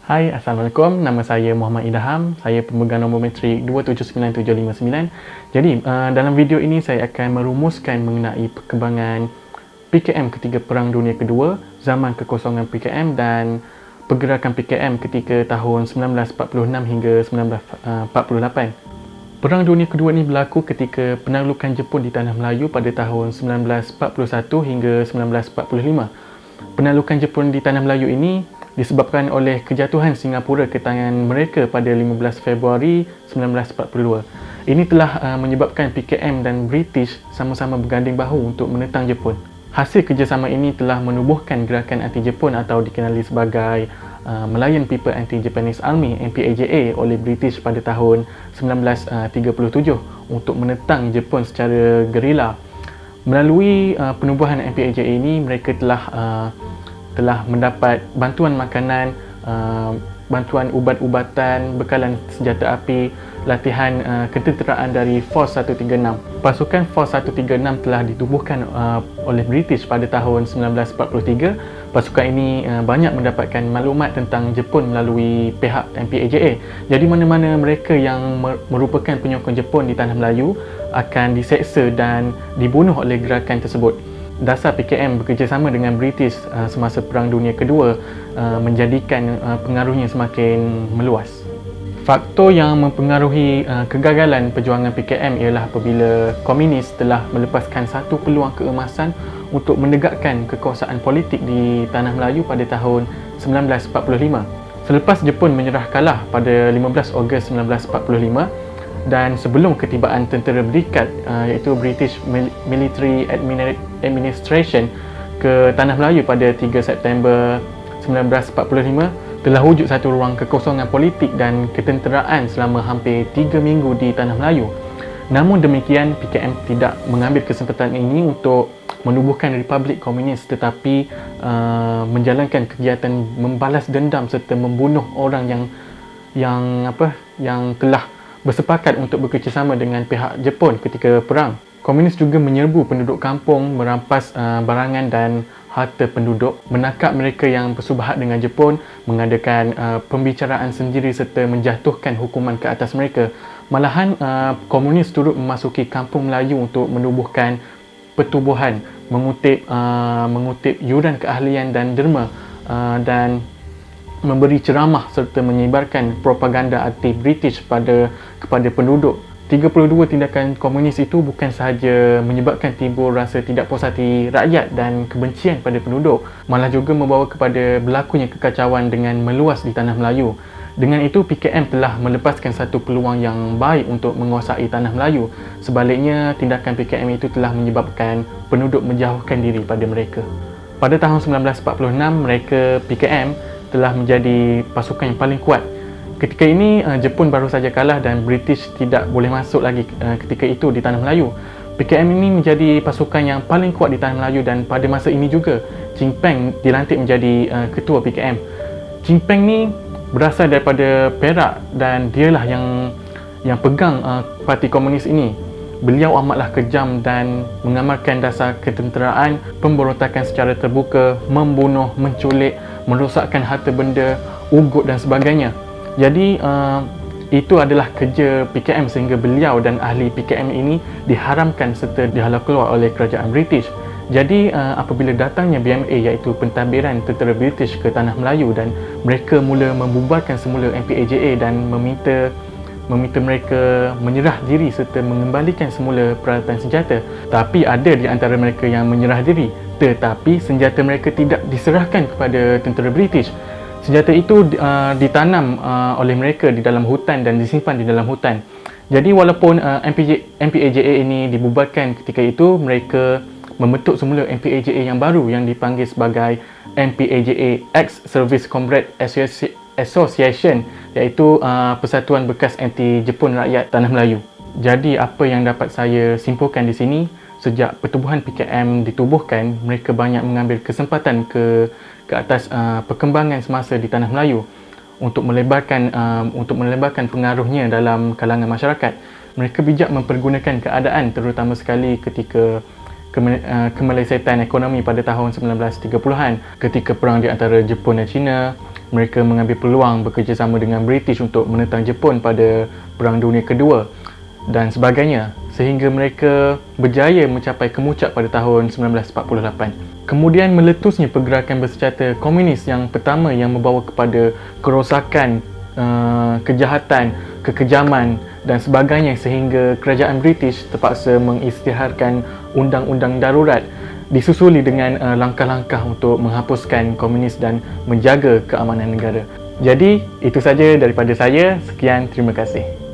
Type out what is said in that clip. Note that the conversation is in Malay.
Hai, Assalamualaikum. Nama saya Muhammad Idham. Saya pemegang nombor metrik 2797559. Jadi, dalam video ini saya akan merumuskan mengenai perkembangan PKM ketika Perang Dunia Kedua, zaman kekosongan PKM dan pergerakan PKM ketika tahun 1946 hingga 1948. Perang Dunia Kedua ini berlaku ketika penaklukan Jepun di Tanah Melayu pada tahun 1941 hingga 1945. Penaklukan Jepun di Tanah Melayu ini disebabkan oleh kejatuhan Singapura ke tangan mereka pada 15 Februari 1942. Ini telah menyebabkan PKM dan British sama-sama berganding bahu untuk menentang Jepun. Hasil kerjasama ini telah menubuhkan gerakan anti-Jepun atau dikenali sebagai Malayan People Anti-Japanese Army (MPAJA) oleh British pada tahun 1937 untuk menentang Jepun secara gerila. Melalui penubuhan MPAJA ini, mereka telah mendapat bantuan makanan, bantuan ubat-ubatan, bekalan senjata api, latihan ketenteraan dari Force 136. Pasukan Force 136 telah ditubuhkan oleh British pada tahun 1943. Pasukan ini banyak mendapatkan maklumat tentang Jepun melalui pihak MPAJA. Jadi mana-mana mereka yang merupakan penyokong Jepun di Tanah Melayu akan diseksa dan dibunuh oleh gerakan tersebut. Dasar PKM bekerjasama dengan British semasa Perang Dunia Kedua menjadikan pengaruhnya semakin meluas. Faktor yang mempengaruhi kegagalan perjuangan PKM ialah apabila komunis telah melepaskan satu peluang keemasan untuk menegakkan kekuasaan politik di Tanah Melayu pada tahun 1945. Selepas Jepun menyerah kalah pada 15 Ogos 1945, dan sebelum ketibaan tentera berikat iaitu British Military Administration ke Tanah Melayu pada 3 September 1945, telah wujud satu ruang kekosongan politik dan ketenteraan selama hampir 3 minggu di Tanah Melayu. Namun demikian, PKM tidak mengambil kesempatan ini untuk menubuhkan Republik Komunis, tetapi menjalankan kegiatan membalas dendam serta membunuh orang yang telah bersepakat untuk bekerjasama dengan pihak Jepun ketika perang. Komunis juga menyerbu penduduk kampung, merampas barangan dan harta penduduk, menangkap mereka yang bersubahat dengan Jepun, mengadakan pembicaraan sendiri serta menjatuhkan hukuman ke atas mereka. Malahan komunis turut memasuki kampung Melayu untuk menubuhkan pertubuhan, mengutip yuran keahlian dan derma, dan memberi ceramah serta menyebarkan propaganda anti-British kepada penduduk. 32 tindakan komunis itu bukan sahaja menyebabkan timbul rasa tidak puas hati rakyat dan kebencian pada penduduk, malah juga membawa kepada berlakunya kekacauan dengan meluas di Tanah Melayu. Dengan itu, PKM telah melepaskan satu peluang yang baik untuk menguasai Tanah Melayu. Sebaliknya, tindakan PKM itu telah menyebabkan penduduk menjauhkan diri pada mereka. Pada tahun 1946, mereka PKM telah menjadi pasukan yang paling kuat. Ketika ini, Jepun baru saja kalah dan British tidak boleh masuk lagi ketika itu di Tanah Melayu. PKM ini menjadi pasukan yang paling kuat di Tanah Melayu dan pada masa ini juga, Chin Peng dilantik menjadi ketua PKM. Chin Peng ni berasal daripada Perak dan dialah yang pegang parti komunis ini. Beliau amatlah kejam dan mengamalkan dasar ketenteraan, pemberontakan secara terbuka, membunuh, menculik, merosakkan harta benda, ugut dan sebagainya. Jadi itu adalah kerja PKM sehingga beliau dan ahli PKM ini diharamkan serta dihalau keluar oleh kerajaan British. Jadi apabila datangnya BMA iaitu pentadbiran tentera British ke Tanah Melayu dan mereka mula membubarkan semula MPAJA dan meminta mereka menyerah diri serta mengembalikan semula peralatan senjata. Tapi ada di antara mereka yang menyerah diri, tetapi senjata mereka tidak diserahkan kepada tentera British. Senjata itu ditanam oleh mereka di dalam hutan dan disimpan di dalam hutan. Jadi walaupun MPAJA ini dibubarkan ketika itu, mereka membentuk semula MPAJA yang baru yang dipanggil sebagai MPAJA Ex-Service Comrade Association, iaitu Persatuan Bekas Anti-Jepun Rakyat Tanah Melayu. Jadi apa yang dapat saya simpulkan di sini, sejak pertubuhan PKM ditubuhkan, mereka banyak mengambil kesempatan ke atas perkembangan semasa di Tanah Melayu untuk melebarkan pengaruhnya dalam kalangan masyarakat. Mereka bijak mempergunakan keadaan, terutama sekali ketika kemelesetan ekonomi pada tahun 1930-an. Ketika perang di antara Jepun dan China, mereka mengambil peluang bekerjasama dengan British untuk menentang Jepun pada Perang Dunia Kedua dan sebagainya, sehingga mereka berjaya mencapai kemuncak pada tahun 1948. Kemudian meletusnya pergerakan bersenjata komunis yang pertama yang membawa kepada kerosakan, kejahatan, kekejaman dan sebagainya, sehingga kerajaan British terpaksa mengisytiharkan undang-undang darurat, disusuli dengan langkah-langkah untuk menghapuskan komunis dan menjaga keamanan negara. Jadi, itu saja daripada saya. Sekian, terima kasih.